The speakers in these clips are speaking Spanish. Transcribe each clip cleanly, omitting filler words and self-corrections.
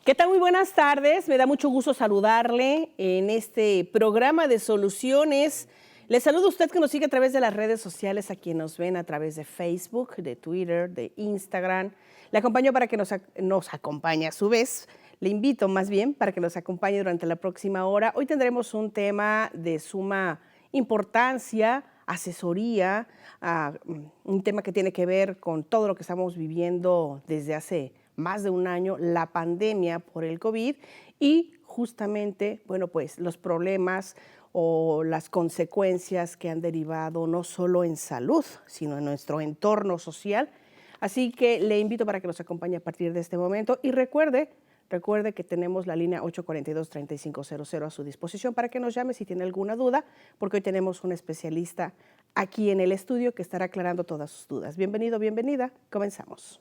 ¿Qué tal? Muy buenas tardes. Me da mucho gusto saludarle en este programa de soluciones. Le saludo a usted que nos sigue a través de las redes sociales, a quien nos ven a través de Facebook, de Twitter, de Instagram. Le acompaño para que nos acompañe a su vez. Le invito más bien para que nos acompañe durante la próxima hora. Hoy tendremos un tema de suma importancia, asesoría, un tema que tiene que ver con todo lo que estamos viviendo desde hace más de un año, la pandemia por el COVID y justamente, bueno, pues los problemas o las consecuencias que han derivado no solo en salud, sino en nuestro entorno social. Así que le invito para que nos acompañe a partir de este momento y recuerde que tenemos la línea 842-3500 a su disposición para que nos llame si tiene alguna duda, porque hoy tenemos un especialista aquí en el estudio que estará aclarando todas sus dudas. Bienvenido, bienvenida. Comenzamos.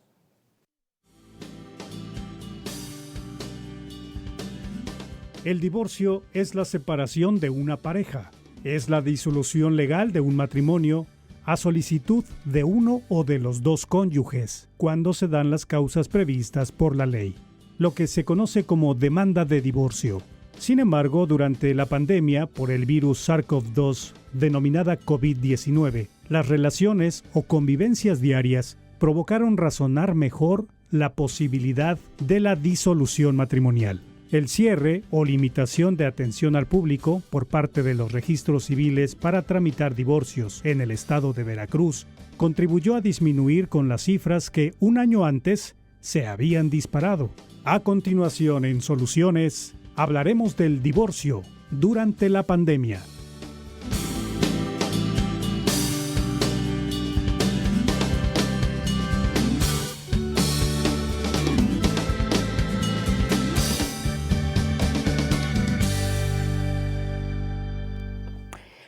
El divorcio es la separación de una pareja. Es la disolución legal de un matrimonio a solicitud de uno o de los dos cónyuges, cuando se dan las causas previstas por la ley, lo que se conoce como demanda de divorcio. Sin embargo, durante la pandemia por el virus SARS-CoV-2, denominada COVID-19, las relaciones o convivencias diarias provocaron razonar mejor la posibilidad de la disolución matrimonial. El cierre o limitación de atención al público por parte de los registros civiles para tramitar divorcios en el estado de Veracruz contribuyó a disminuir con las cifras que un año antes se habían disparado. A continuación, en Soluciones, hablaremos del divorcio durante la pandemia.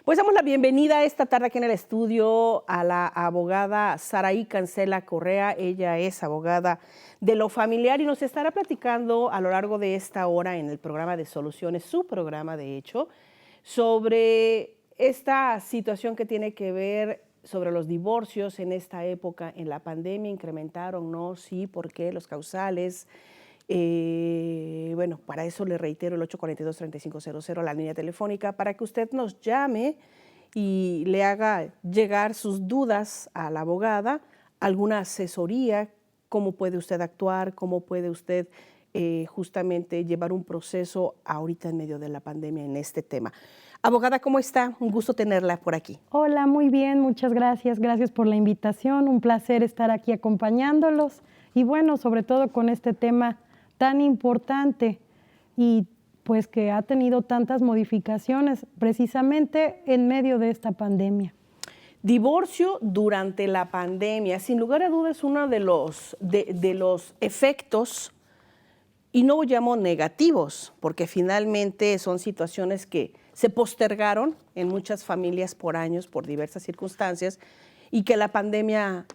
Pues damos la bienvenida esta tarde aquí en el estudio a la abogada Saraí Cancela Correa. Ella es abogada de lo familiar y nos estará platicando a lo largo de esta hora en el programa de Soluciones, su programa de hecho, sobre esta situación que tiene que ver sobre los divorcios en esta época, en la pandemia, incrementaron, ¿no? Sí, ¿por qué? Los causales. Bueno, para eso le reitero el 842-3500, la línea telefónica, para que usted nos llame y le haga llegar sus dudas a la abogada, alguna asesoría, cómo puede usted actuar, cómo puede usted justamente llevar un proceso ahorita en medio de la pandemia en este tema. Abogada, ¿cómo está? Un gusto tenerla por aquí. Hola, muy bien, muchas gracias. Gracias por la invitación. Un placer estar aquí acompañándolos y bueno, sobre todo con este tema tan importante y pues que ha tenido tantas modificaciones precisamente en medio de esta pandemia. Divorcio durante la pandemia, sin lugar a dudas, es uno de los efectos, y no llamo negativos, porque finalmente son situaciones que se postergaron en muchas familias por años, por diversas circunstancias, y que la pandemia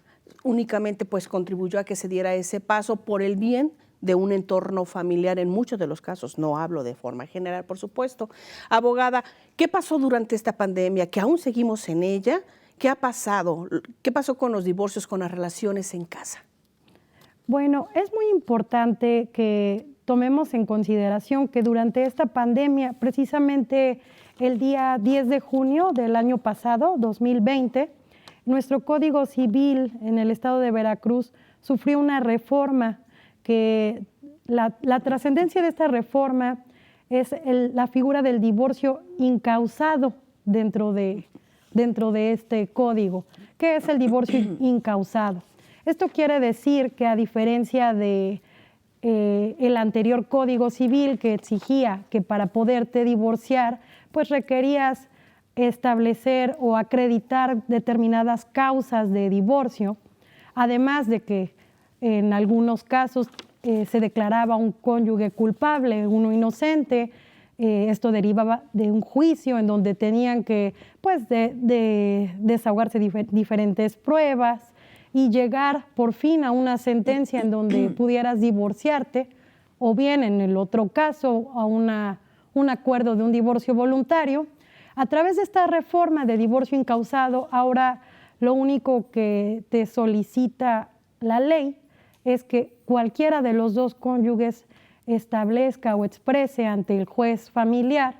únicamente pues contribuyó a que se diera ese paso por el bien de un entorno familiar en muchos de los casos, no hablo de forma general, por supuesto. Abogada, ¿qué pasó durante esta pandemia? Que aún seguimos en ella. ¿Qué ha pasado? ¿Qué pasó con los divorcios, con las relaciones en casa? Bueno, es muy importante que tomemos en consideración que durante esta pandemia, precisamente el día 10 de junio del año pasado, 2020, nuestro Código Civil en el estado de Veracruz sufrió una reforma que la trascendencia de esta reforma es la figura del divorcio incausado dentro de este código. ¿Qué es el divorcio incausado? Esto quiere decir que a diferencia de el anterior Código Civil que exigía que para poderte divorciar, pues requerías establecer o acreditar determinadas causas de divorcio, además de que en algunos casos se declaraba un cónyuge culpable, uno inocente. Esto derivaba de un juicio en donde tenían que pues, de desahogarse diferentes pruebas y llegar por fin a una sentencia en donde pudieras divorciarte, o bien en el otro caso a un acuerdo de un divorcio voluntario. A través de esta reforma de divorcio incausado, ahora lo único que te solicita la ley es que cualquiera de los dos cónyuges establezca o exprese ante el juez familiar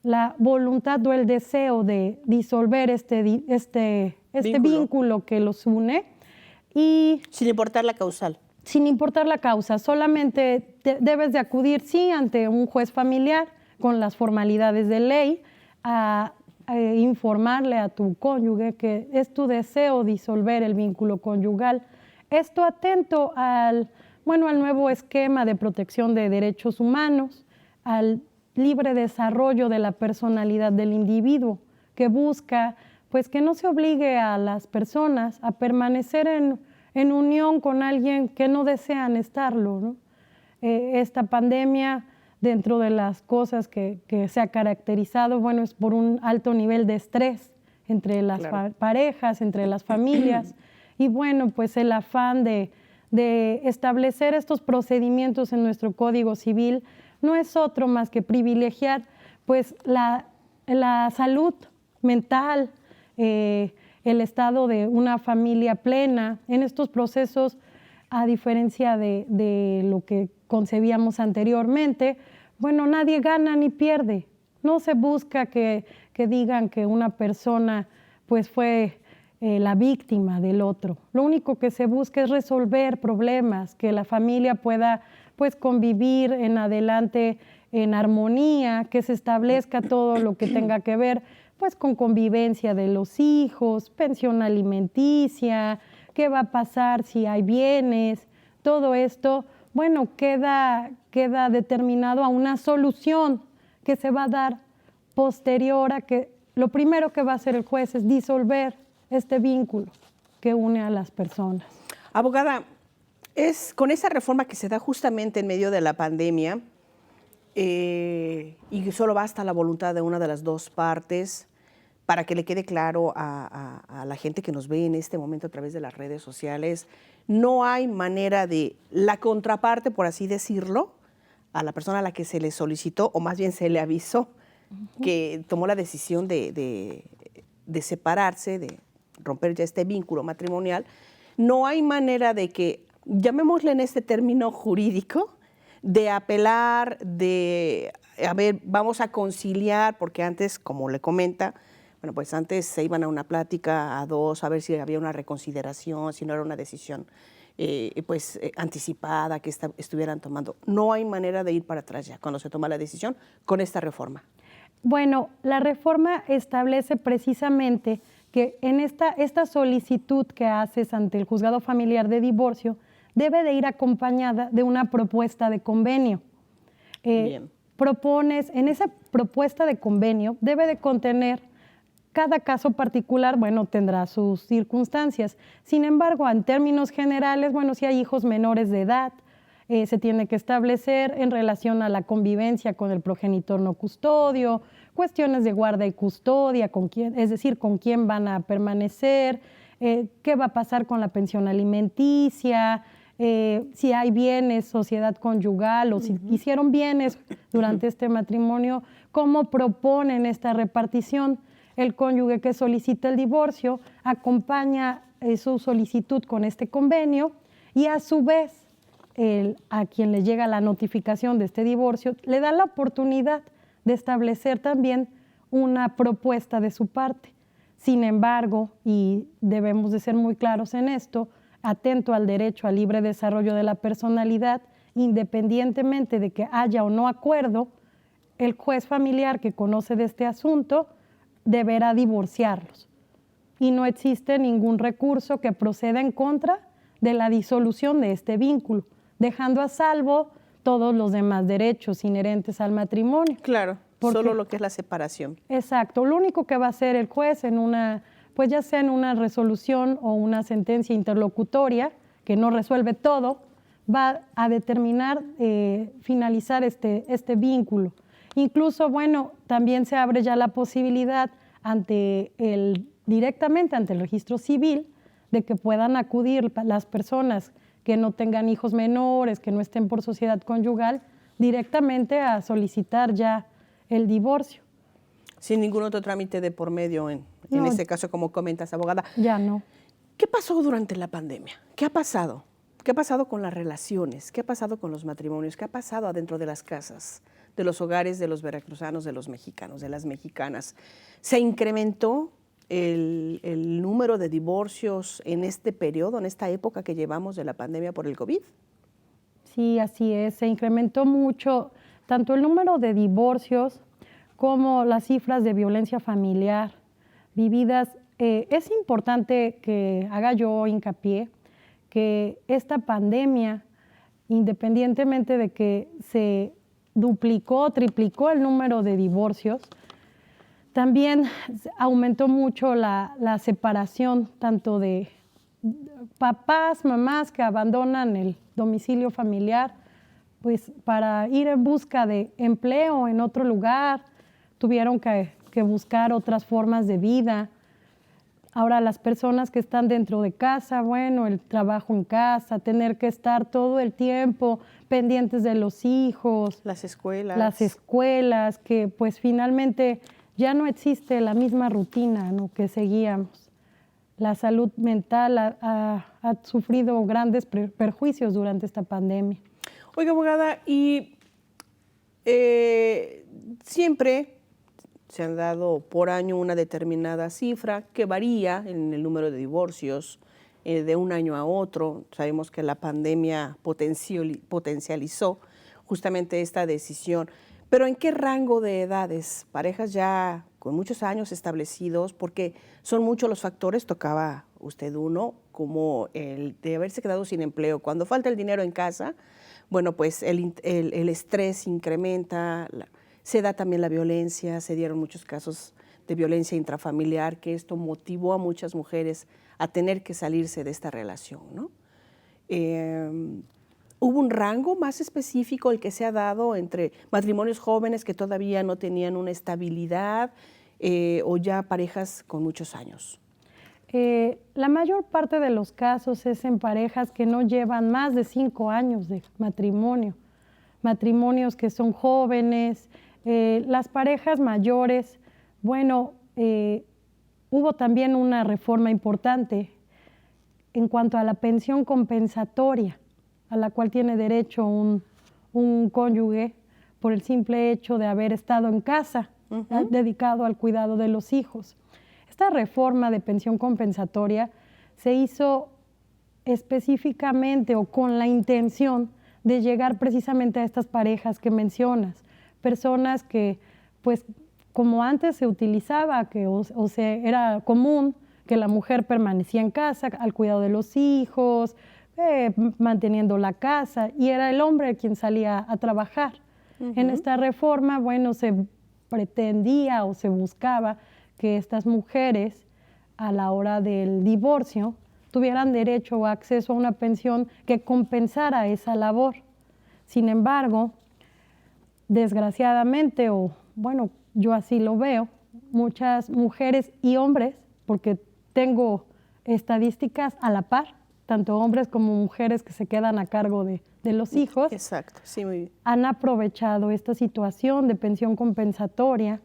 la voluntad o el deseo de disolver este vínculo que los une y Sin importar la causal. sin importar la causa, solamente debes de acudir, sí, ante un juez familiar con las formalidades de ley a informarle a tu cónyuge que es tu deseo disolver el vínculo conyugal. Esto atento al nuevo esquema de protección de derechos humanos, al libre desarrollo de la personalidad del individuo, que busca pues que no se obligue a las personas a permanecer en unión con alguien que no desean estarlo, ¿no? Esta pandemia, dentro de las cosas que se ha caracterizado, es por un alto nivel de estrés entre las parejas, entre las familias, y pues el afán de establecer estos procedimientos en nuestro Código Civil no es otro más que privilegiar pues la salud mental, el estado de una familia plena en estos procesos, a diferencia de lo que concebíamos anteriormente. Nadie gana ni pierde. No se busca que digan que una persona pues fue la víctima del otro. Lo único que se busca es resolver problemas, que la familia pueda pues convivir en adelante en armonía, que se establezca todo lo que tenga que ver pues con convivencia de los hijos, pensión alimenticia, qué va a pasar si hay bienes, todo esto, queda determinado a una solución que se va a dar posterior a que lo primero que va a hacer el juez es disolver este vínculo que une a las personas. Abogada, es con esa reforma que se da justamente en medio de la pandemia y solo basta la voluntad de una de las dos partes para que le quede claro a la gente que nos ve en este momento a través de las redes sociales, no hay manera de la contraparte, por así decirlo, a la persona a la que se le solicitó, o más bien se le avisó, que tomó la decisión de separarse, de romper ya este vínculo matrimonial, no hay manera de que, llamémosle en este término jurídico, de apelar, vamos a conciliar, porque antes, como le comenta, pues antes se iban a una plática a dos, a ver si había una reconsideración, si no era una decisión anticipada que estuvieran tomando. No hay manera de ir para atrás ya cuando se toma la decisión con esta reforma. La reforma establece precisamente que en esta solicitud que haces ante el juzgado familiar de divorcio debe de ir acompañada de una propuesta de convenio. Bien. Propones, en esa propuesta de convenio debe de contener cada caso particular, tendrá sus circunstancias. Sin embargo, en términos generales, si hay hijos menores de edad, se tiene que establecer en relación a la convivencia con el progenitor no custodio, cuestiones de guarda y custodia, es decir, con quién van a permanecer, qué va a pasar con la pensión alimenticia, si hay bienes, sociedad conyugal o si hicieron bienes durante este matrimonio, cómo proponen esta repartición. El cónyuge que solicita el divorcio acompaña su solicitud con este convenio y a su vez a quien le llega la notificación de este divorcio le da la oportunidad de establecer también una propuesta de su parte. Sin embargo, y debemos de ser muy claros en esto, atento al derecho al libre desarrollo de la personalidad, independientemente de que haya o no acuerdo, el juez familiar que conoce de este asunto deberá divorciarlos. Y no existe ningún recurso que proceda en contra de la disolución de este vínculo, dejando a salvo todos los demás derechos inherentes al matrimonio. Claro, solo lo que es la separación. Exacto, lo único que va a hacer el juez ya sea en una resolución o una sentencia interlocutoria, que no resuelve todo, va a determinar finalizar este vínculo. Incluso, también se abre ya la posibilidad directamente ante el registro civil de que puedan acudir las personas que no tengan hijos menores, que no estén por sociedad conyugal, directamente a solicitar ya el divorcio. Sin ningún otro trámite de por medio en este caso, como comentas, abogada. Ya no. ¿Qué pasó durante la pandemia? ¿Qué ha pasado? ¿qué ha pasado con las relaciones? ¿Qué ha pasado con los matrimonios? ¿Qué ha pasado adentro de las casas, de los hogares de los veracruzanos, de los mexicanos, de las mexicanas? ¿Se incrementó el número de divorcios en este periodo, en esta época que llevamos de la pandemia por el COVID? Sí, así es. Se incrementó mucho tanto el número de divorcios como las cifras de violencia familiar vividas. Es importante que haga yo hincapié que esta pandemia, independientemente de que se duplicó, triplicó el número de divorcios, también aumentó mucho la separación tanto de papás, mamás que abandonan el domicilio familiar, pues para ir en busca de empleo en otro lugar, tuvieron que buscar otras formas de vida. Ahora las personas que están dentro de casa, bueno, el trabajo en casa, tener que estar todo el tiempo pendientes de los hijos. Las escuelas. Las escuelas, que pues finalmente ya no existe la misma rutina, ¿no?, que seguíamos. La salud mental ha sufrido grandes perjuicios durante esta pandemia. Oiga, abogada, y siempre se han dado por año una determinada cifra que varía en el número de divorcios de un año a otro. Sabemos que la pandemia potencializó justamente esta decisión. Pero ¿en qué rango de edades? Parejas ya con muchos años establecidos, porque son muchos los factores, tocaba usted uno, como el de haberse quedado sin empleo. Cuando falta el dinero en casa, bueno, pues el estrés incrementa, se da también la violencia, se dieron muchos casos de violencia intrafamiliar, que esto motivó a muchas mujeres a tener que salirse de esta relación, ¿no? ¿Hubo un rango más específico el que se ha dado entre matrimonios jóvenes que todavía no tenían una estabilidad o ya parejas con muchos años? La mayor parte de los casos es en parejas que no llevan más de 5 años de matrimonio, matrimonios que son jóvenes. Las parejas mayores, bueno, hubo también una reforma importante en cuanto a la pensión compensatoria, a la cual tiene derecho un cónyuge por el simple hecho de haber estado en casa, dedicado al cuidado de los hijos. Esta reforma de pensión compensatoria se hizo específicamente o con la intención de llegar precisamente a estas parejas que mencionas, personas que, pues, como antes se utilizaba, era común que la mujer permanecía en casa al cuidado de los hijos, manteniendo la casa, y era el hombre quien salía a trabajar. En esta reforma, bueno, se pretendía o se buscaba que estas mujeres, a la hora del divorcio, tuvieran derecho o acceso a una pensión que compensara esa labor. Sin embargo, desgraciadamente, o bueno, yo así lo veo, muchas mujeres y hombres, porque tengo estadísticas a la par, tanto hombres como mujeres que se quedan a cargo de los hijos. Exacto, sí, muy bien. Han aprovechado esta situación de pensión compensatoria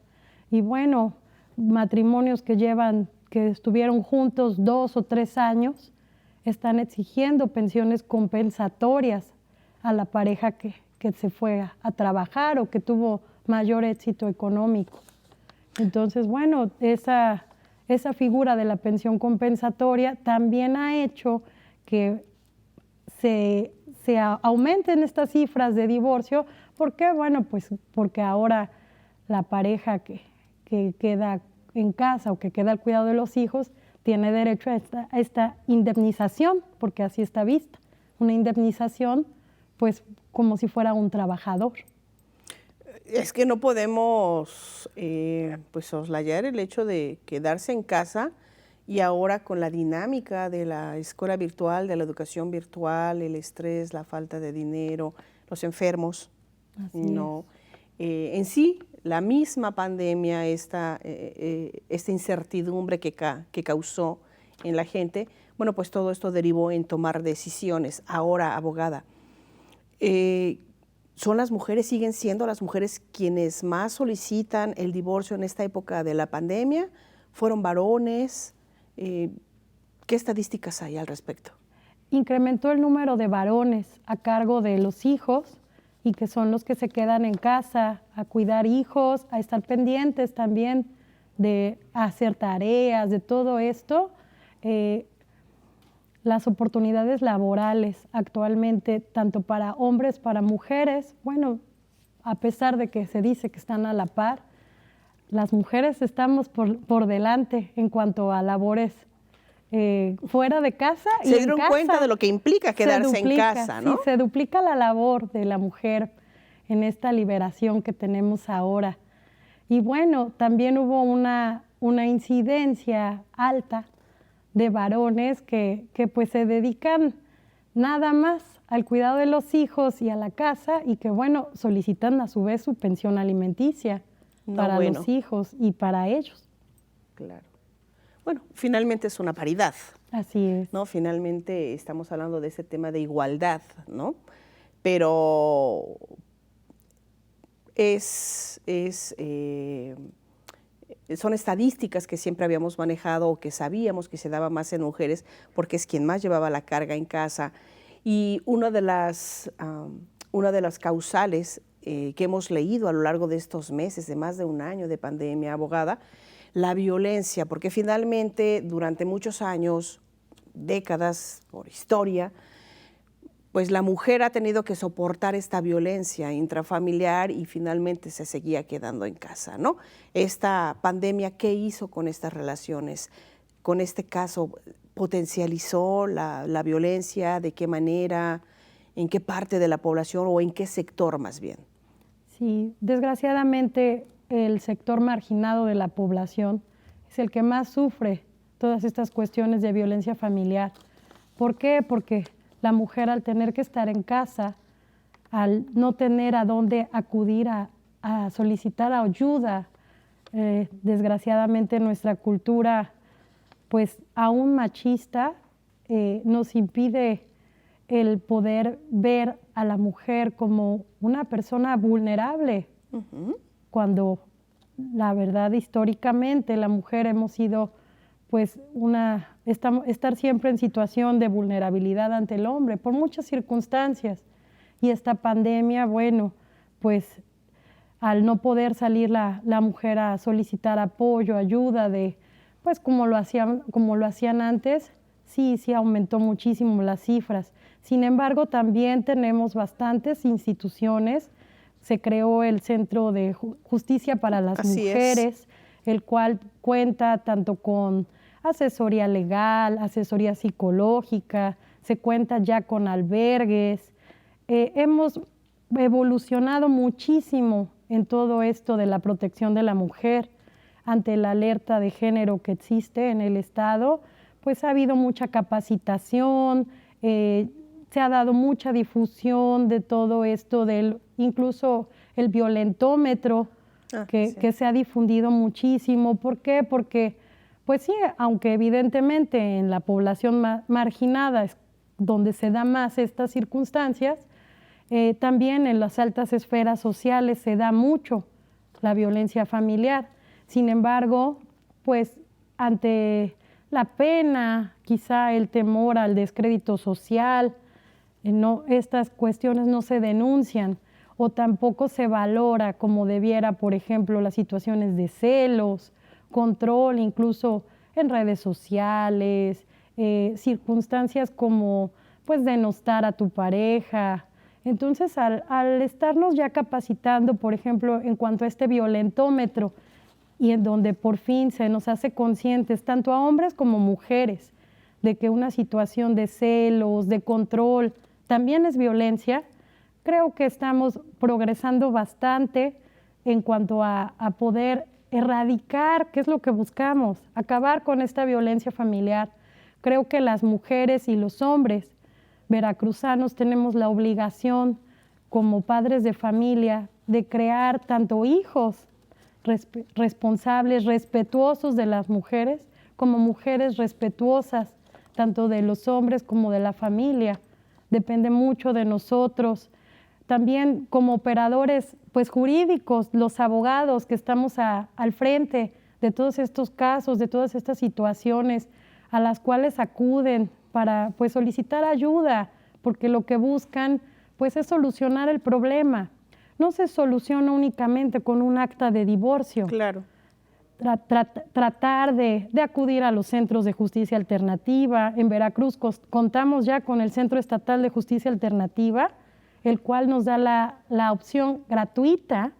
y bueno, matrimonios que estuvieron juntos 2 o 3 años, están exigiendo pensiones compensatorias a la pareja que se fue a trabajar o que tuvo mayor éxito económico. Entonces, bueno, esa figura de la pensión compensatoria también ha hecho que se aumenten estas cifras de divorcio. ¿Por qué? Bueno, pues porque ahora la pareja que queda en casa o que queda al cuidado de los hijos tiene derecho a esta indemnización, porque así está vista, una indemnización pues como si fuera un trabajador. Es que no podemos pues soslayar el hecho de quedarse en casa y ahora con la dinámica de la escuela virtual, de la educación virtual, el estrés, la falta de dinero, los enfermos, ¿no? En sí, la misma pandemia, esta incertidumbre que causó en la gente, bueno, pues todo esto derivó en tomar decisiones. Ahora, abogada, ¿son las mujeres, siguen siendo las mujeres quienes más solicitan el divorcio en esta época de la pandemia? ¿Fueron varones? ¿Qué estadísticas hay al respecto? incrementó el número de varones a cargo de los hijos y que son los que se quedan en casa a cuidar hijos, a estar pendientes también de hacer tareas, de todo esto. Las oportunidades laborales actualmente, tanto para hombres, para mujeres, bueno, a pesar de que se dice que están a la par, las mujeres estamos por delante en cuanto a labores fuera de casa y en casa. Se dieron cuenta de lo que implica quedarse en casa, ¿no? Sí, se duplica la labor de la mujer en esta liberación que tenemos ahora. Y bueno, también hubo una incidencia alta de varones que pues se dedican nada más al cuidado de los hijos y a la casa y que bueno, solicitan a su vez su pensión alimenticia para los hijos y para ellos. Claro. Bueno, finalmente es una paridad. Así es. ¿No? Finalmente estamos hablando de ese tema de igualdad, ¿no? Pero son estadísticas que siempre habíamos manejado o que sabíamos que se daba más en mujeres porque es quien más llevaba la carga en casa. Y una de las causales que hemos leído a lo largo de estos meses, de más de un año de pandemia, abogada, la violencia, porque finalmente durante muchos años, décadas, por historia, pues la mujer ha tenido que soportar esta violencia intrafamiliar y finalmente se seguía quedando en casa, ¿no? Esta pandemia, ¿qué hizo con estas relaciones? Con este caso, ¿potencializó la violencia? ¿De qué manera? ¿En qué parte de la población o en qué sector más bien? Sí, desgraciadamente el sector marginado de la población es el que más sufre todas estas cuestiones de violencia familiar. ¿Por qué? Porque la mujer al tener que estar en casa, al no tener a dónde acudir a solicitar ayuda, desgraciadamente nuestra cultura, pues aún machista, nos impide el poder ver a la mujer como una persona vulnerable, cuando la verdad históricamente la mujer hemos sido pues estar siempre en situación de vulnerabilidad ante el hombre por muchas circunstancias. Y esta pandemia, bueno, pues al no poder salir la mujer a solicitar apoyo, ayuda, pues como lo hacían antes, sí aumentó muchísimo las cifras. Sin embargo, también tenemos bastantes instituciones. Se creó el Centro de Justicia para las Mujeres, el cual cuenta tanto con asesoría legal, asesoría psicológica, se cuenta ya con albergues. Hemos evolucionado muchísimo en todo esto de la protección de la mujer ante la alerta de género que existe en el Estado. Pues ha habido mucha capacitación, se ha dado mucha difusión de todo esto, incluso el violentómetro, que se ha difundido muchísimo. ¿Por qué? Porque, pues sí, aunque evidentemente en la población marginada es donde se da más estas circunstancias, también en las altas esferas sociales se da mucho la violencia familiar. Sin embargo, pues ante la pena, quizá el temor al descrédito social, estas cuestiones no se denuncian o tampoco se valora como debiera, por ejemplo, las situaciones de celos, control, incluso en redes sociales, circunstancias como pues denostar a tu pareja. Entonces, al estarnos ya capacitando, por ejemplo, en cuanto a este violentómetro, y en donde por fin se nos hace conscientes, tanto a hombres como mujeres, de que una situación de celos, de control, también es violencia, creo que estamos progresando bastante en cuanto a poder erradicar, ¿qué es lo que buscamos? Acabar con esta violencia familiar. Creo que las mujeres y los hombres veracruzanos tenemos la obligación, como padres de familia, de crear tanto hijos responsables, respetuosos de las mujeres, como mujeres respetuosas, tanto de los hombres como de la familia. Depende mucho de nosotros. También como operadores pues, jurídicos, los abogados que estamos al frente de todos estos casos, de todas estas situaciones a las cuales acuden para pues solicitar ayuda, porque lo que buscan pues es solucionar el problema. No se soluciona únicamente con un acta de divorcio. Claro. Tratar de acudir a los centros de justicia alternativa. En Veracruz contamos ya con el Centro Estatal de Justicia Alternativa, el cual nos da la opción gratuita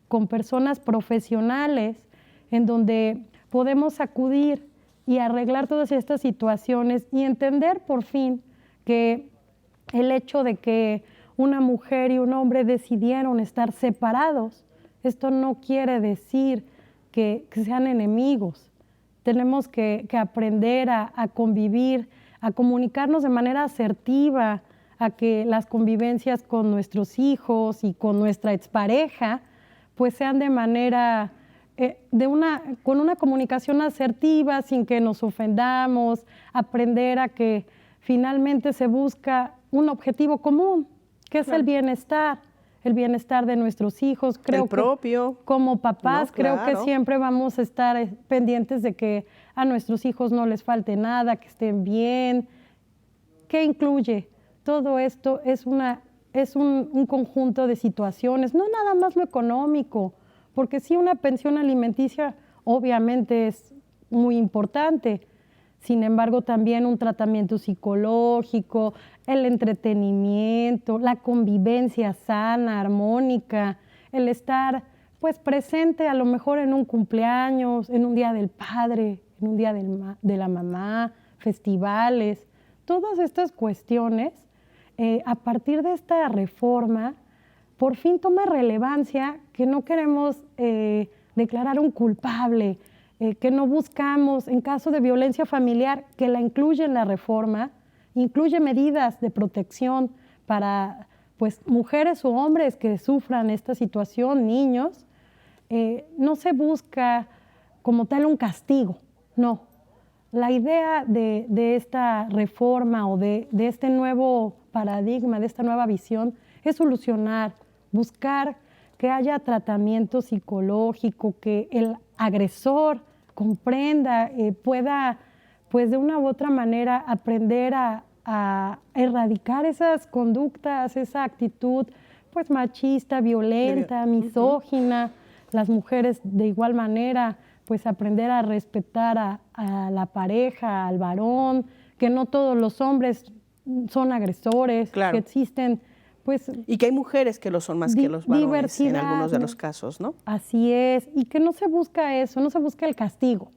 con personas profesionales en donde podemos acudir y arreglar todas estas situaciones y entender por fin que el hecho de que una mujer y un hombre decidieron estar separados, esto no quiere decir que sean enemigos. Tenemos que aprender a convivir, a comunicarnos de manera asertiva, a que las convivencias con nuestros hijos y con nuestra expareja pues sean de manera, con una comunicación asertiva, sin que nos ofendamos, aprender a que finalmente se busca un objetivo común, que es el bienestar de nuestros hijos. Creo el propio. Que como papás, No, creo que claro. siempre vamos a estar pendientes de que a nuestros hijos no les falte nada, que estén bien. ¿Qué incluye? Todo esto es un conjunto de situaciones, no nada más lo económico, porque sí, una pensión alimenticia obviamente es muy importante. Sin embargo, también un tratamiento psicológico, el entretenimiento, la convivencia sana, armónica, el estar pues presente a lo mejor en un cumpleaños, en un día del padre, en un día de la mamá, festivales, todas estas cuestiones, a partir de esta reforma, por fin toma relevancia que no queremos declarar un culpable, que no buscamos, en caso de violencia familiar, que la incluye en la reforma, incluye medidas de protección para pues, mujeres o hombres que sufran esta situación, niños. No se busca como tal un castigo, no. La idea de esta reforma o de este nuevo paradigma, de esta nueva visión, es solucionar, buscar que haya tratamiento psicológico, que el agresor comprenda, pueda, pues de una u otra manera, aprender a erradicar esas conductas, esa actitud, pues machista, violenta, misógina. Las mujeres de igual manera, pues aprender a respetar a la pareja, al varón, que no todos los hombres son agresores, Claro. que existen, pues... Y que hay mujeres que lo son más que los varones en algunos de los casos, ¿no? Así es, y que no se busca eso, no se busca el castigo,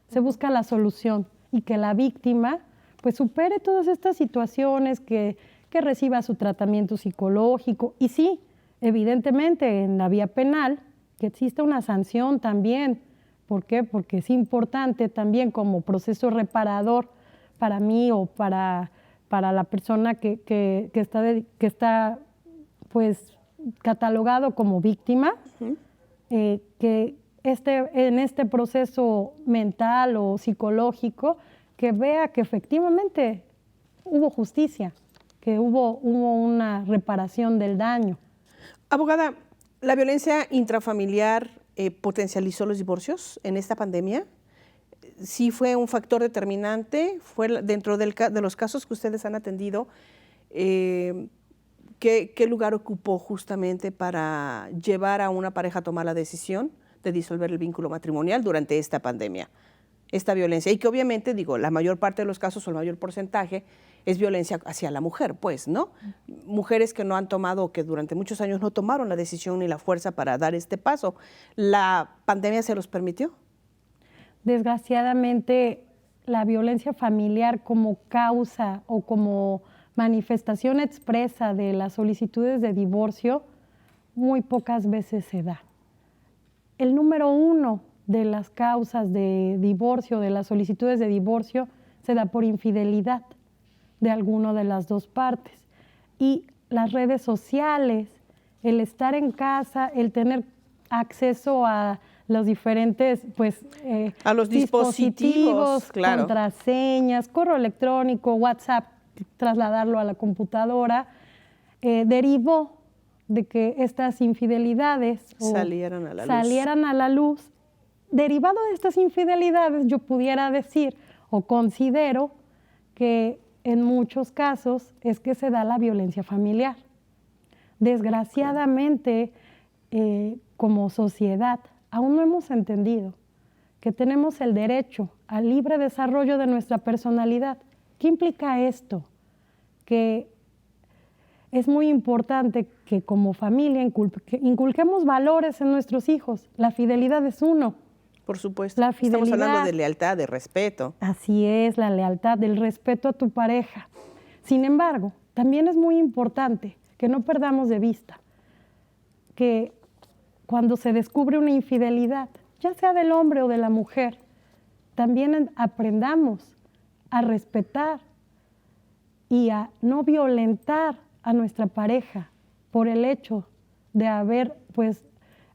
se busca la solución y que la víctima pues supere todas estas situaciones, que reciba su tratamiento psicológico y sí, evidentemente en la vía penal, que exista una sanción también. ¿Por qué? Porque es importante también como proceso reparador para mí o para la persona que está pues catalogado como víctima, que en este proceso mental o psicológico, que vea que efectivamente hubo justicia, que hubo una reparación del daño. Abogada, ¿la violencia intrafamiliar potencializó los divorcios en esta pandemia? ¿Sí fue un factor determinante? ¿Fue dentro de los casos que ustedes han atendido? ¿Qué lugar ocupó justamente para llevar a una pareja a tomar la decisión de disolver el vínculo matrimonial durante esta pandemia? Esta violencia, y que obviamente, digo, la mayor parte de los casos o el mayor porcentaje es violencia hacia la mujer, pues, ¿no? Mujeres que no han tomado, que durante muchos años no tomaron la decisión ni la fuerza para dar este paso. ¿La pandemia se los permitió? Desgraciadamente, la violencia familiar como causa o como manifestación expresa de las solicitudes de divorcio, muy pocas veces se da. El número 1 de las causas de divorcio, de las solicitudes de divorcio, se da por infidelidad de alguna de las dos partes. Y las redes sociales, el estar en casa, el tener acceso a los diferentes a los dispositivos, claro, contraseñas, correo electrónico, WhatsApp, trasladarlo a la computadora, derivó de que estas infidelidades salieran a la luz. Derivado de estas infidelidades, yo pudiera decir o considero que en muchos casos es que se da la violencia familiar. Desgraciadamente, como sociedad, aún no hemos entendido que tenemos el derecho al libre desarrollo de nuestra personalidad. ¿Qué implica esto? Que es muy importante que como familia inculquemos valores en nuestros hijos. La fidelidad es uno. Por supuesto. La Estamos hablando fidelidad. de lealtad, de respeto. Así es, la lealtad, el respeto a tu pareja. Sin embargo, también es muy importante que no perdamos de vista que cuando se descubre una infidelidad, ya sea del hombre o de la mujer, también aprendamos a respetar y a no violentar a nuestra pareja por el hecho de haber pues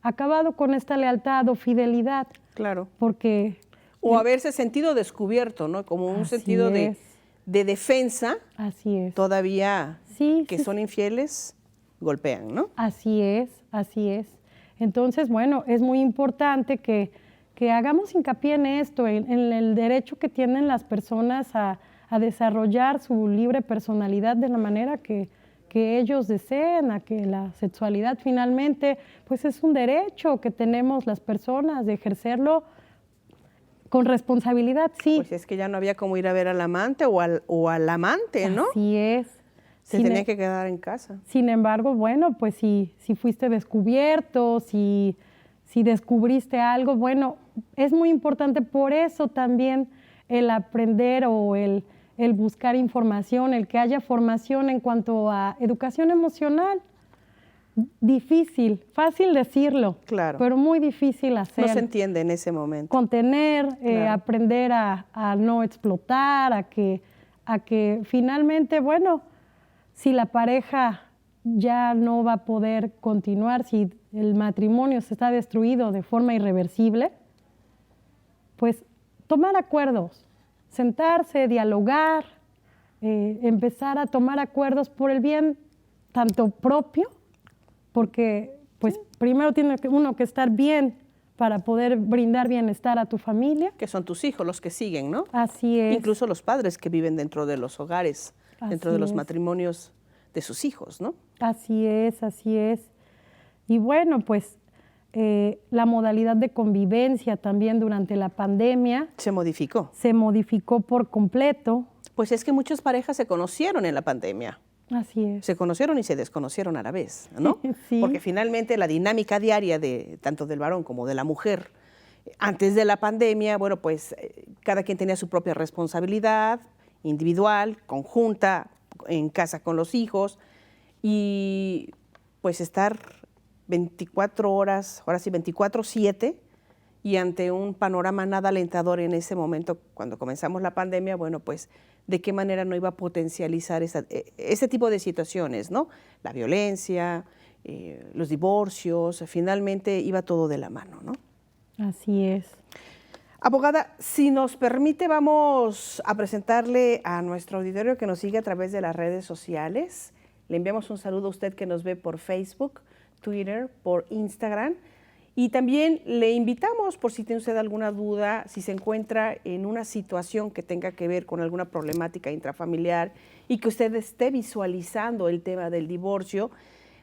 acabado con esta lealtad o fidelidad. Claro. Porque o haberse sentido descubierto, ¿no? Como un sentido de defensa. Así es. Todavía sí, que son infieles, golpean, ¿no? Así es, así es. Entonces, bueno, es muy importante que hagamos hincapié en esto, en el derecho que tienen las personas a desarrollar su libre personalidad de la manera que ellos deseen, a que la sexualidad finalmente, pues es un derecho que tenemos las personas de ejercerlo con responsabilidad, sí. Pues es que ya no había como ir a ver al amante o al amante, ¿no? Así es. Se tenía que quedar en casa. Sin embargo, bueno, pues si fuiste descubierto, si descubriste algo, bueno, es muy importante por eso también el aprender o el buscar información, el que haya formación en cuanto a educación emocional. Difícil, fácil decirlo, claro, pero muy difícil hacer. No se entiende en ese momento. Contener, claro. Aprender a no explotar, a que finalmente, bueno, si la pareja ya no va a poder continuar, si el matrimonio se está destruido de forma irreversible, pues tomar acuerdos, sentarse, dialogar, empezar a tomar acuerdos por el bien tanto propio, porque pues primero tiene uno que estar bien para poder brindar bienestar a tu familia. Que son tus hijos los que siguen, ¿no? Así es. Incluso los padres que viven dentro de los hogares, dentro de los matrimonios de sus hijos, ¿no? Así es, así es. Y bueno, pues la modalidad de convivencia también durante la pandemia. Se modificó. Se modificó por completo. Pues es que muchas parejas se conocieron en la pandemia. Así es. Se conocieron y se desconocieron a la vez, ¿no? Sí. Porque finalmente la dinámica diaria de tanto del varón como de la mujer, antes de la pandemia, bueno, pues cada quien tenía su propia responsabilidad individual, conjunta, en casa con los hijos, y pues estar 24 horas, ahora sí 24/7, y ante un panorama nada alentador en ese momento, cuando comenzamos la pandemia, bueno, pues de qué manera no iba a potencializar ese tipo de situaciones, ¿no? La violencia, los divorcios, finalmente iba todo de la mano, ¿no? Así es. Abogada, si nos permite, vamos a presentarle a nuestro auditorio que nos sigue a través de las redes sociales. Le enviamos un saludo a usted que nos ve por Facebook, Twitter, por Instagram. Y también le invitamos, por si tiene usted alguna duda, si se encuentra en una situación que tenga que ver con alguna problemática intrafamiliar y que usted esté visualizando el tema del divorcio,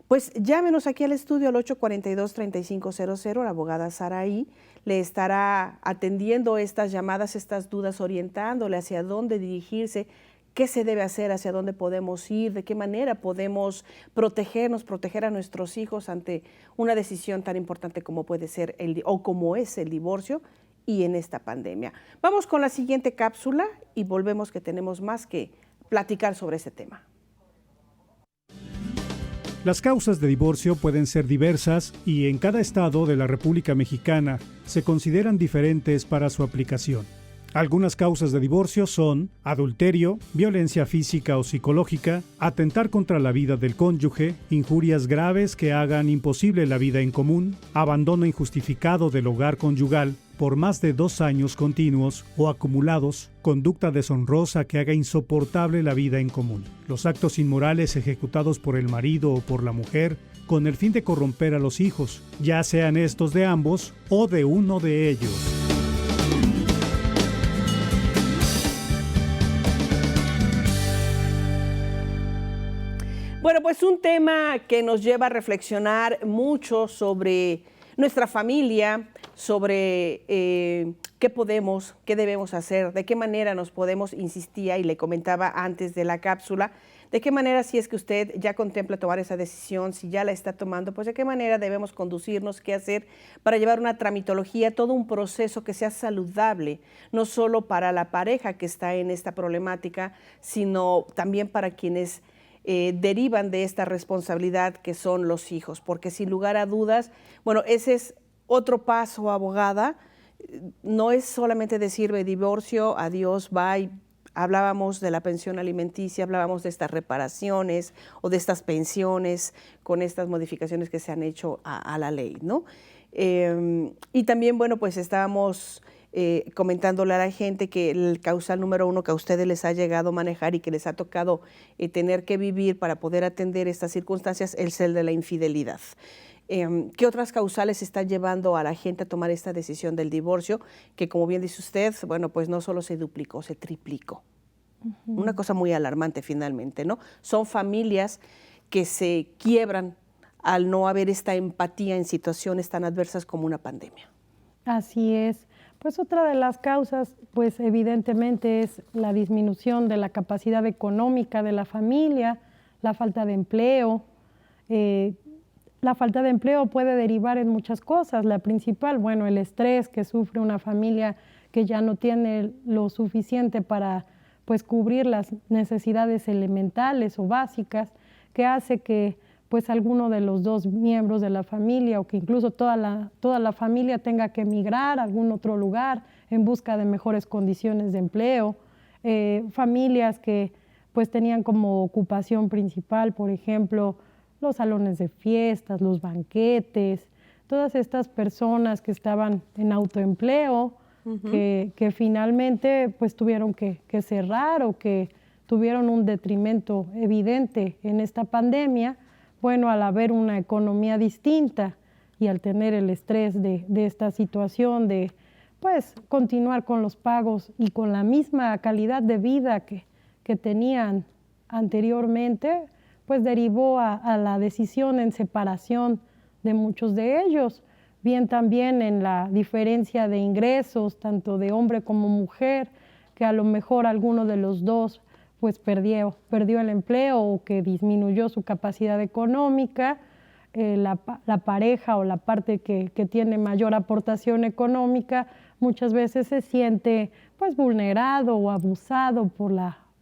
pues llámenos aquí al estudio al 842-3500, la abogada Saraí le estará atendiendo estas llamadas, estas dudas, orientándole hacia dónde dirigirse, qué se debe hacer, hacia dónde podemos ir, de qué manera podemos protegernos, proteger a nuestros hijos ante una decisión tan importante como puede ser como es el divorcio y en esta pandemia. Vamos con la siguiente cápsula y volvemos, que tenemos más que platicar sobre ese tema. Las causas de divorcio pueden ser diversas y en cada estado de la República Mexicana se consideran diferentes para su aplicación. Algunas causas de divorcio son adulterio, violencia física o psicológica, atentar contra la vida del cónyuge, injurias graves que hagan imposible la vida en común, abandono injustificado del hogar conyugal por más de 2 años continuos o acumulados, conducta deshonrosa que haga insoportable la vida en común, los actos inmorales ejecutados por el marido o por la mujer con el fin de corromper a los hijos, ya sean estos de ambos o de uno de ellos. es un tema que nos lleva a reflexionar mucho sobre nuestra familia, sobre qué debemos hacer, de qué manera nos podemos, insistía y le comentaba antes de la cápsula, de qué manera, si es que usted ya contempla tomar esa decisión, si ya la está tomando, pues de qué manera debemos conducirnos, qué hacer para llevar una tramitología, todo un proceso que sea saludable, no solo para la pareja que está en esta problemática, sino también para quienes derivan de esta responsabilidad que son los hijos, porque sin lugar a dudas, bueno, ese es otro paso, abogada, no es solamente decir divorcio, adiós, bye. Hablábamos de la pensión alimenticia, hablábamos de estas reparaciones o de estas pensiones con estas modificaciones que se han hecho a la ley, ¿no? Y también, bueno, pues estábamos comentándole a la gente que el causal número 1 que a ustedes les ha llegado a manejar y que les ha tocado tener que vivir para poder atender estas circunstancias es el de la infidelidad. ¿Qué otras causales están llevando a la gente a tomar esta decisión del divorcio? Que como bien dice usted, bueno, pues no solo se duplicó, se triplicó. Una cosa muy alarmante finalmente, ¿no? Son familias que se quiebran al no haber esta empatía en situaciones tan adversas como una pandemia. Así es. Pues otra de las causas, pues evidentemente es la disminución de la capacidad económica de la familia, la falta de empleo. La falta de empleo puede derivar en muchas cosas. La principal, bueno, el estrés que sufre una familia que ya no tiene lo suficiente para pues cubrir las necesidades elementales o básicas, que hace que pues alguno de los dos miembros de la familia o que incluso toda la familia tenga que emigrar a algún otro lugar en busca de mejores condiciones de empleo. Familias que pues tenían como ocupación principal, por ejemplo, los salones de fiestas, los banquetes, todas estas personas que estaban en autoempleo, que finalmente pues tuvieron que cerrar o que tuvieron un detrimento evidente en esta pandemia. Bueno, al haber una economía distinta y al tener el estrés de esta situación de pues continuar con los pagos y con la misma calidad de vida que tenían anteriormente, pues derivó a la decisión en separación de muchos de ellos, bien también en la diferencia de ingresos, tanto de hombre como mujer, que a lo mejor alguno de los dos pues perdió el empleo o que disminuyó su capacidad económica, la pareja o la parte que tiene mayor aportación económica muchas veces se siente pues vulnerado o abusado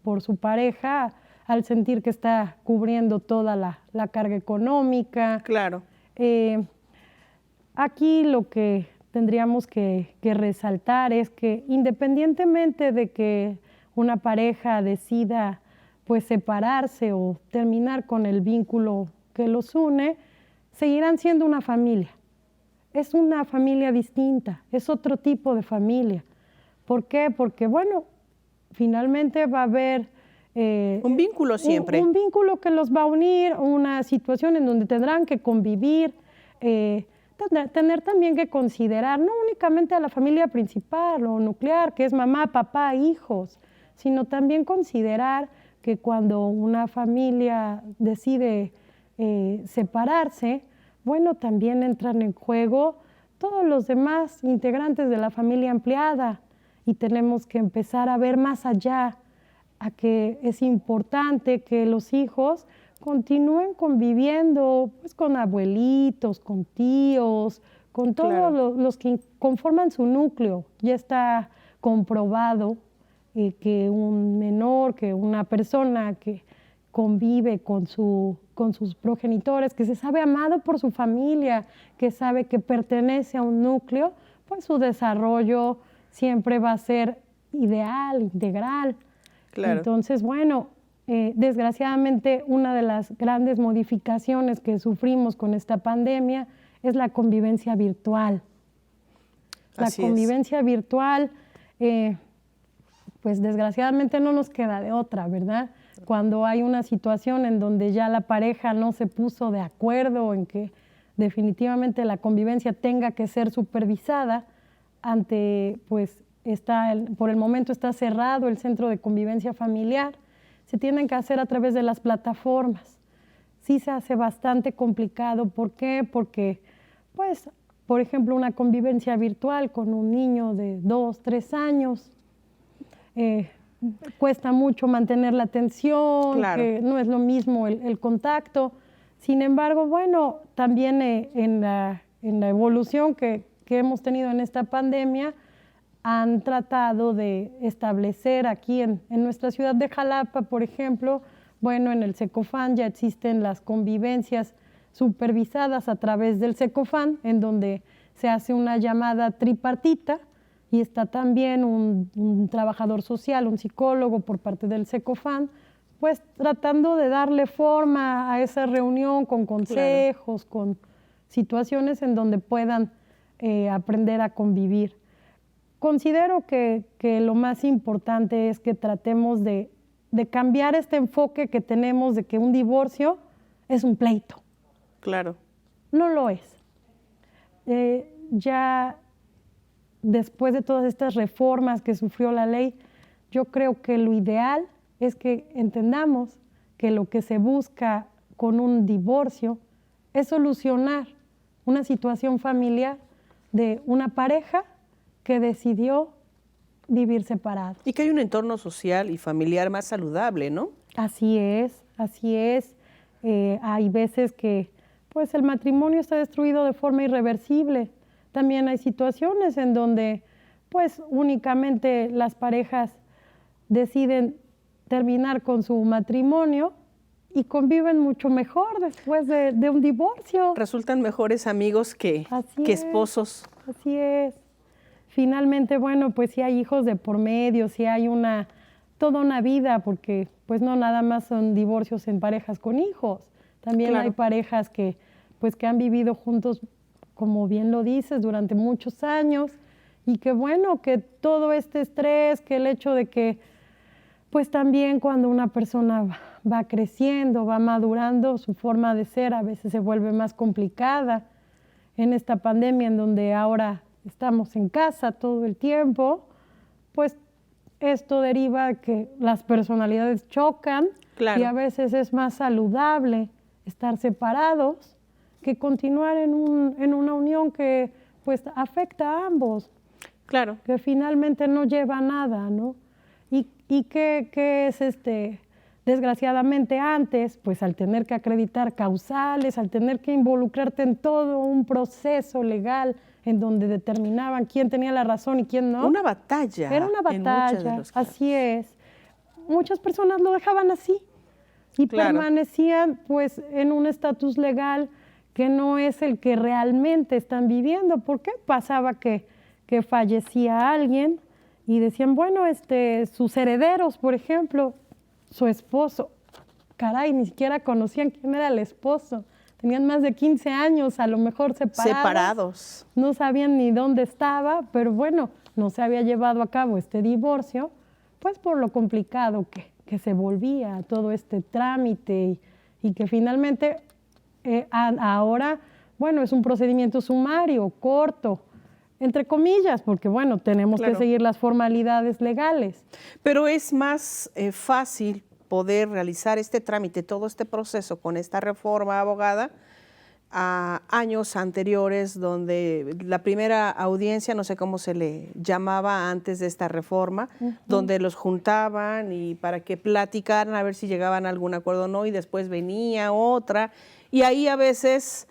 por su pareja al sentir que está cubriendo toda la carga económica. Claro. Aquí lo que tendríamos que resaltar es que independientemente de que una pareja decida pues separarse o terminar con el vínculo que los une, seguirán siendo una familia. Es una familia distinta, es otro tipo de familia. ¿Por qué? Porque, bueno, finalmente va a haber un vínculo siempre. Un vínculo que los va a unir, una situación en donde tendrán que convivir, tener también que considerar no únicamente a la familia principal o nuclear, que es mamá, papá, hijos, sino también considerar que cuando una familia decide separarse, bueno, también entran en juego todos los demás integrantes de la familia ampliada y tenemos que empezar a ver más allá, a que es importante que los hijos continúen conviviendo pues, con abuelitos, con tíos, con todos los que conforman su núcleo. Ya está comprobado que un menor, que una persona que convive con sus progenitores, que se sabe amado por su familia, que sabe que pertenece a un núcleo, pues su desarrollo siempre va a ser ideal, integral. Claro. Entonces, bueno, desgraciadamente una de las grandes modificaciones que sufrimos con esta pandemia es la convivencia virtual. La convivencia virtual, pues desgraciadamente no nos queda de otra, ¿verdad? Cuando hay una situación en donde ya la pareja no se puso de acuerdo en que definitivamente la convivencia tenga que ser supervisada, pues por el momento está cerrado el centro de convivencia familiar, se tienen que hacer a través de las plataformas. sí se hace bastante complicado. ¿Por qué? Porque, pues, por ejemplo, una convivencia virtual con un niño de 2, 3 años, cuesta mucho mantener la atención, Claro. que no es lo mismo el contacto. Sin embargo, bueno, también en la evolución que hemos tenido en esta pandemia, han tratado de establecer aquí en nuestra ciudad de Jalapa, por ejemplo, bueno, en el Secofan ya existen las convivencias supervisadas a través del Secofan, en donde se hace una llamada tripartita y está también un trabajador social, un psicólogo por parte del Secofan, pues tratando de darle forma a esa reunión con consejos, con situaciones en donde puedan aprender a convivir. Considero que lo más importante es que tratemos de cambiar este enfoque que tenemos de que un divorcio es un pleito. Claro. No lo es. Ya después de todas estas reformas que sufrió la ley, yo creo que lo ideal es que entendamos que lo que se busca con un divorcio es solucionar una situación familiar de una pareja que decidió vivir separados. Y que hay un entorno social y familiar más saludable, ¿no? Así es, así es. Hay veces que pues el matrimonio está destruido de forma irreversible. También hay situaciones en donde pues únicamente las parejas deciden terminar con su matrimonio y conviven mucho mejor después de un divorcio. Resultan mejores amigos que esposos. Así es. Finalmente, bueno, pues si hay hijos de por medio, si hay toda una vida, porque pues no nada más son divorcios en parejas con hijos. También hay parejas que han vivido juntos, como bien lo dices, durante muchos años y que bueno, que todo este estrés, que el hecho de que pues también cuando una persona va creciendo, va madurando, su forma de ser a veces se vuelve más complicada. En esta pandemia en donde ahora estamos en casa todo el tiempo, pues esto deriva que las personalidades chocan y a veces es más saludable estar separados que continuar en una unión que pues afecta a ambos. Claro. Que finalmente no lleva a nada, ¿no? Y que es desgraciadamente antes, pues al tener que acreditar causales, al tener que involucrarte en todo un proceso legal en donde determinaban quién tenía la razón y quién no. Una batalla. Era una batalla, así es. Muchas personas lo dejaban así y permanecían pues en un estatus legal que no es el que realmente están viviendo. ¿Por qué? Pasaba que fallecía alguien y decían, bueno, sus herederos, por ejemplo, su esposo, caray, ni siquiera conocían quién era el esposo. Tenían más de 15 años, a lo mejor separados. No sabían ni dónde estaba, pero bueno, no se había llevado a cabo este divorcio, pues por lo complicado que se volvía todo este trámite y que finalmente ahora, bueno, es un procedimiento sumario, corto, entre comillas, porque bueno, tenemos que seguir las formalidades legales. Pero es más fácil poder realizar este trámite, todo este proceso con esta reforma, abogada, a años anteriores donde la primera audiencia, no sé cómo se le llamaba antes de esta reforma, donde los juntaban y para que platicaran a ver si llegaban a algún acuerdo o no, y después venía otra, y ahí a veces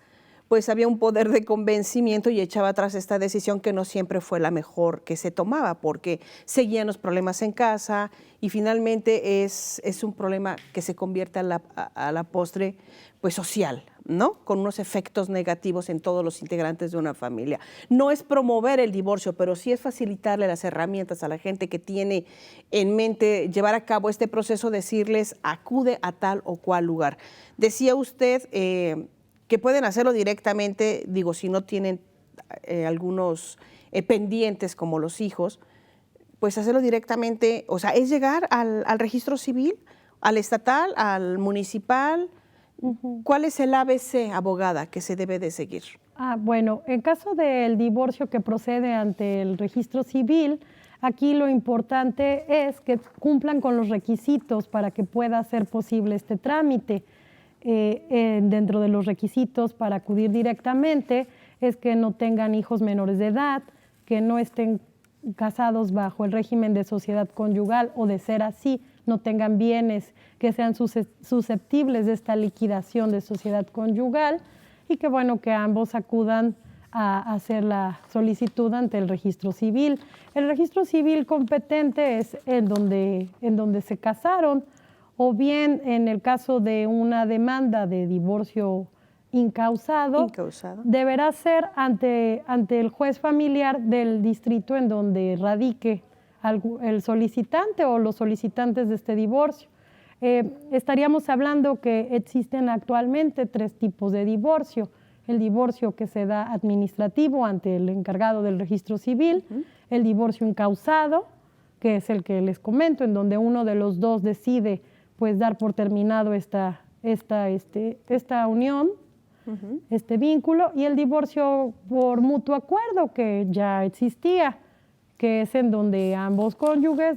pues había un poder de convencimiento y echaba atrás esta decisión que no siempre fue la mejor que se tomaba, porque seguían los problemas en casa y finalmente es un problema que se convierte a la postre pues social, ¿no? Con unos efectos negativos en todos los integrantes de una familia. No es promover el divorcio, pero sí es facilitarle las herramientas a la gente que tiene en mente llevar a cabo este proceso, decirles acude a tal o cual lugar. Decía usted que pueden hacerlo directamente, digo, si no tienen algunos pendientes como los hijos, pues hacerlo directamente, o sea, es llegar al registro civil, al estatal, al municipal. ¿Cuál es el ABC, abogada, que se debe de seguir? Bueno, en caso del divorcio que procede ante el registro civil, aquí lo importante es que cumplan con los requisitos para que pueda ser posible este trámite. dentro de los requisitos para acudir directamente es que no tengan hijos menores de edad, que no estén casados bajo el régimen de sociedad conyugal o, de ser así, no tengan bienes que sean susceptibles de esta liquidación de sociedad conyugal, y que bueno, que ambos acudan a hacer la solicitud ante el registro civil. El registro civil competente es en donde se casaron, o bien en el caso de una demanda de divorcio incausado, deberá ser ante el juez familiar del distrito en donde radique el solicitante o los solicitantes de este divorcio. Estaríamos hablando que existen actualmente 3 tipos de divorcio: el divorcio que se da administrativo ante el encargado del registro civil, el divorcio incausado, que es el que les comento, en donde uno de los dos decide pues dar por terminado esta unión, este vínculo, y el divorcio por mutuo acuerdo, que ya existía, que es en donde ambos cónyuges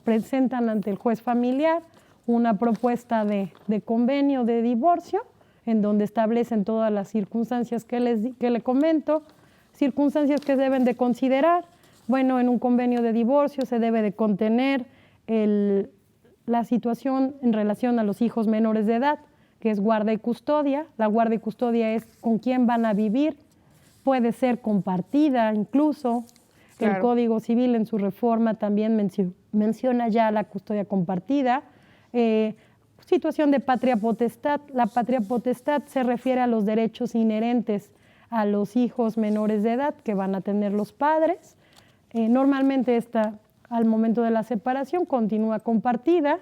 presentan ante el juez familiar una propuesta de convenio de divorcio, en donde establecen todas las circunstancias que le comento, circunstancias que deben de considerar. Bueno, en un convenio de divorcio se debe de contener la situación en relación a los hijos menores de edad, que es guarda y custodia. La guarda y custodia es con quién van a vivir, puede ser compartida incluso. Claro. El Código Civil en su reforma también menciona ya la custodia compartida. Situación de patria potestad. La patria potestad se refiere a los derechos inherentes a los hijos menores de edad que van a tener los padres. Normalmente esta, al momento de la separación, continúa compartida,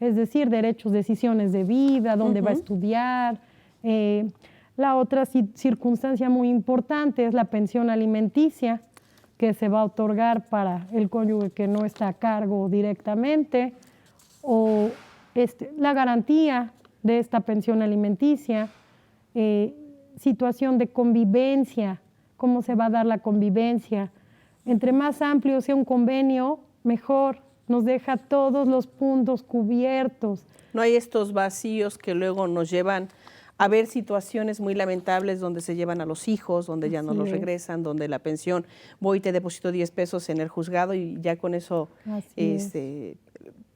es decir, derechos, decisiones de vida, dónde va a estudiar. La otra circunstancia muy importante es la pensión alimenticia, que se va a otorgar para el cónyuge que no está a cargo directamente, o la garantía de esta pensión alimenticia, situación de convivencia, cómo se va a dar la convivencia. Entre más amplio sea un convenio, mejor, nos deja todos los puntos cubiertos. No hay estos vacíos que luego nos llevan a ver situaciones muy lamentables donde se llevan a los hijos, donde ya no los regresan, donde la pensión, voy y te deposito 10 pesos en el juzgado y ya con eso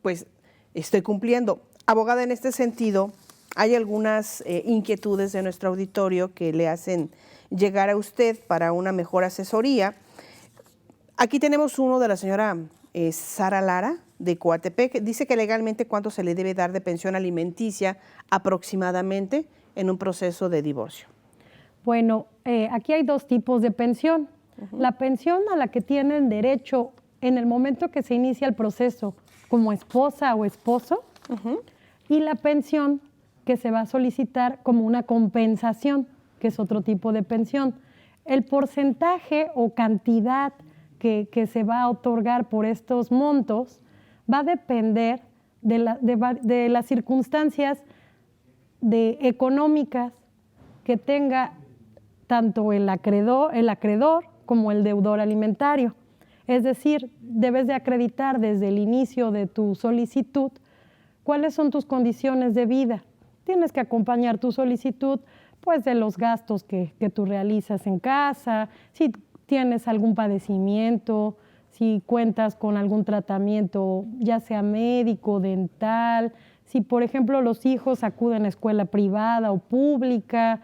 pues estoy cumpliendo. Abogada, en este sentido, hay algunas inquietudes de nuestro auditorio que le hacen llegar a usted para una mejor asesoría. Aquí tenemos uno de la señora Sara Lara, de Coatepec. Dice que legalmente cuánto se le debe dar de pensión alimenticia aproximadamente en un proceso de divorcio. Bueno, aquí hay 2 tipos de pensión. La pensión a la que tienen derecho en el momento que se inicia el proceso como esposa o esposo, y la pensión que se va a solicitar como una compensación, que es otro tipo de pensión. El porcentaje o cantidad que se va a otorgar por estos montos va a depender de las circunstancias económicas que tenga tanto el acreedor como el deudor alimentario. Es decir, debes de acreditar desde el inicio de tu solicitud cuáles son tus condiciones de vida. Tienes que acompañar tu solicitud pues de los gastos que tú realizas en casa, si tienes algún padecimiento, si cuentas con algún tratamiento, ya sea médico, dental, si por ejemplo los hijos acuden a escuela privada o pública,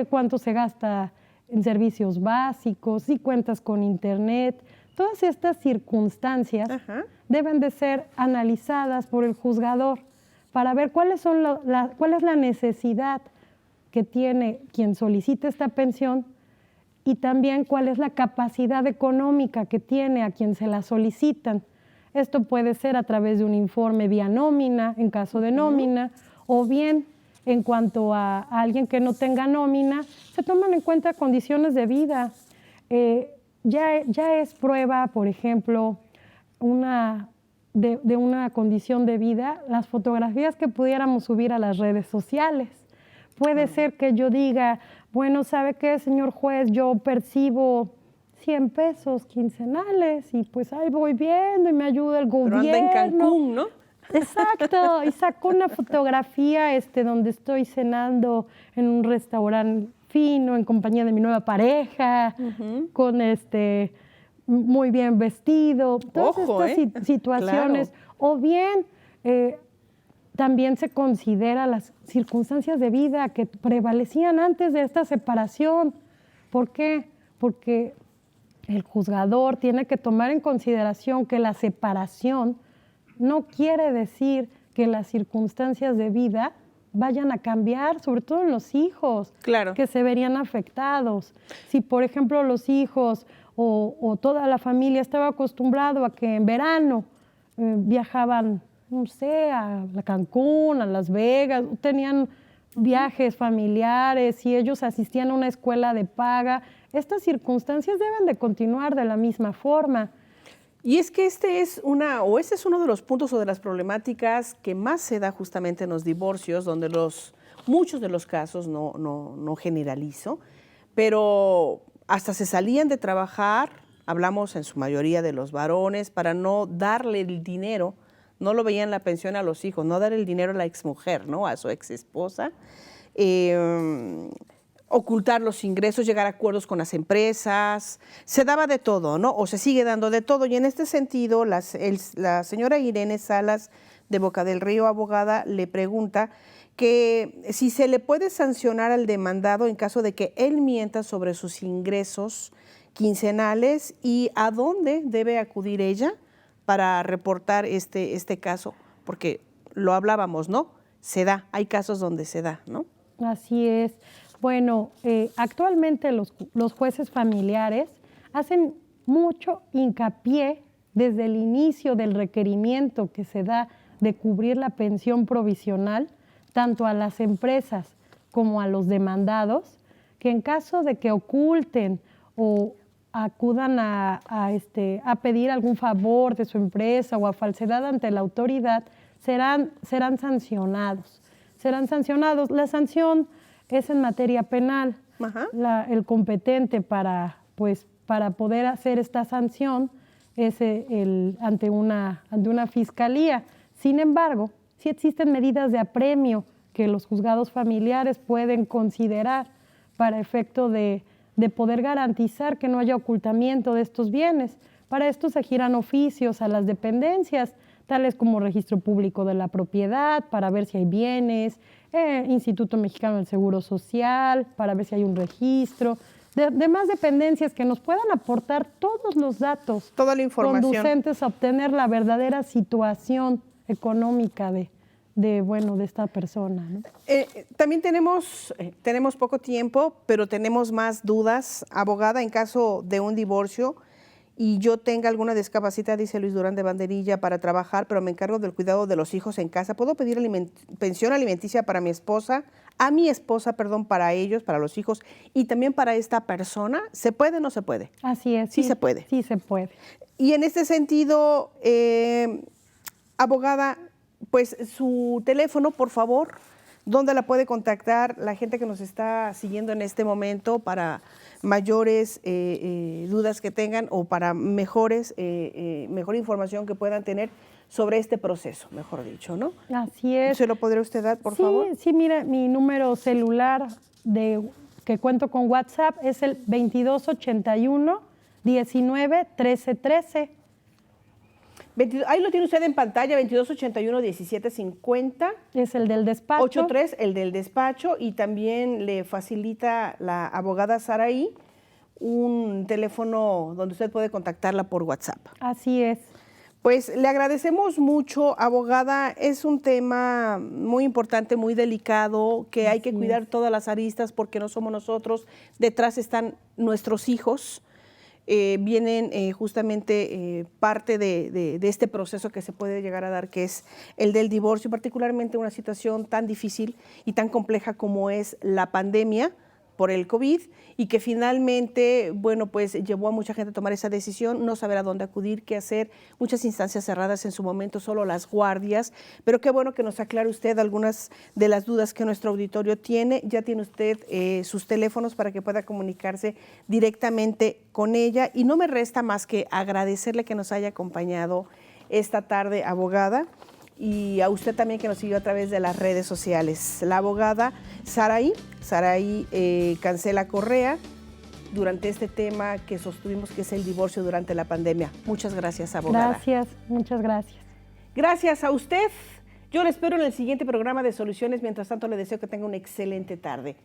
cuánto se gasta en servicios básicos, si cuentas con internet. Todas estas circunstancias deben de ser analizadas por el juzgador para ver cuál es la necesidad que tiene quien solicita esta pensión, y también cuál es la capacidad económica que tiene a quien se la solicitan. Esto puede ser a través de un informe vía nómina, en caso de nómina, o bien en cuanto a alguien que no tenga nómina, se toman en cuenta condiciones de vida. Ya es prueba, por ejemplo, de una condición de vida, las fotografías que pudiéramos subir a las redes sociales. Puede ser que yo diga, bueno, ¿sabe qué, señor juez? Yo percibo 100 pesos quincenales y pues ahí voy viendo y me ayuda el gobierno. Pero anda en Cancún, ¿no? Exacto, y sacó una fotografía donde estoy cenando en un restaurante fino en compañía de mi nueva pareja, con muy bien vestido, todas Ojo, estas situaciones. Claro. O bien también se considera las circunstancias de vida que prevalecían antes de esta separación. ¿Por qué? Porque el juzgador tiene que tomar en consideración que la separación no quiere decir que las circunstancias de vida vayan a cambiar, sobre todo en los hijos, Claro. que se verían afectados. Si, por ejemplo, los hijos o toda la familia estaba acostumbrado a que en verano viajaban, no sé, a Cancún, a Las Vegas, tenían viajes familiares y ellos asistían a una escuela de paga, estas circunstancias deben de continuar de la misma forma. Y es que este es uno de los puntos o de las problemáticas que más se da justamente en los divorcios, donde muchos de los casos, no generalizo, pero hasta se salían de trabajar, hablamos en su mayoría de los varones, para no darle el dinero, no lo veían la pensión a los hijos, no dar el dinero a la exmujer, ¿no? A su exesposa. Ocultar los ingresos, llegar a acuerdos con las empresas, se daba de todo, ¿no? O se sigue dando de todo. Y en este sentido, la señora Irene Salas de Boca del Río, abogada, le pregunta que si se le puede sancionar al demandado en caso de que él mienta sobre sus ingresos quincenales y a dónde debe acudir ella para reportar este caso, porque lo hablábamos, ¿no? Se da, hay casos donde se da, ¿no? Así es. Bueno, actualmente los jueces familiares hacen mucho hincapié desde el inicio del requerimiento que se da de cubrir la pensión provisional, tanto a las empresas como a los demandados, que en caso de que oculten o acudan a pedir algún favor de su empresa o a falsedad ante la autoridad, serán sancionados. Serán sancionados. La sanción es en materia penal. El competente para poder hacer esta sanción es ante una fiscalía. Sin embargo, sí existen medidas de apremio que los juzgados familiares pueden considerar para efecto de poder garantizar que no haya ocultamiento de estos bienes. Para esto se giran oficios a las dependencias, tales como Registro Público de la Propiedad, para ver si hay bienes, Instituto Mexicano del Seguro Social, para ver si hay un registro, demás dependencias que nos puedan aportar todos los datos, toda la información conducentes a obtener la verdadera situación económica de esta persona, ¿no? También tenemos poco tiempo, pero tenemos más dudas. Abogada, en caso de un divorcio y yo tenga alguna discapacidad, dice Luis Durán de Banderilla, para trabajar, pero me encargo del cuidado de los hijos en casa, ¿puedo pedir pensión alimenticia para mi esposa, para ellos, para los hijos y también para esta persona? ¿Se puede o no se puede? Así es. Sí se puede. Sí se puede. Y en este sentido, abogada, pues su teléfono, por favor, ¿dónde la puede contactar la gente que nos está siguiendo en este momento para mayores dudas que tengan o para mejor información que puedan tener sobre este proceso, mejor dicho, ¿no? Así es. ¿Se lo podría usted dar, por favor? Sí, mira, mi número celular que cuento con WhatsApp es el 2281 19 13 13. Ahí lo tiene usted en pantalla, 2281 1750. Es el del despacho. 83, el del despacho, y también le facilita la abogada Saraí un teléfono donde usted puede contactarla por WhatsApp. Así es. Pues le agradecemos mucho, abogada. Es un tema muy importante, muy delicado, que hay que cuidar todas las aristas porque no somos nosotros, detrás están nuestros hijos. Vienen justamente parte de este proceso que se puede llegar a dar, que es el del divorcio, particularmente una situación tan difícil y tan compleja como es la pandemia por el COVID y que finalmente, bueno, pues llevó a mucha gente a tomar esa decisión, no saber a dónde acudir, qué hacer, muchas instancias cerradas en su momento, solo las guardias, pero qué bueno que nos aclare usted algunas de las dudas que nuestro auditorio tiene. Ya tiene usted sus teléfonos para que pueda comunicarse directamente con ella y no me resta más que agradecerle que nos haya acompañado esta tarde, abogada. y a usted también que nos siguió a través de las redes sociales. La abogada Saraí Cancela Correa, durante este tema que sostuvimos, que es el divorcio durante la pandemia. Muchas gracias, abogada. Gracias, muchas gracias. Gracias a usted. Yo le espero en el siguiente programa de Soluciones. Mientras tanto, le deseo que tenga una excelente tarde.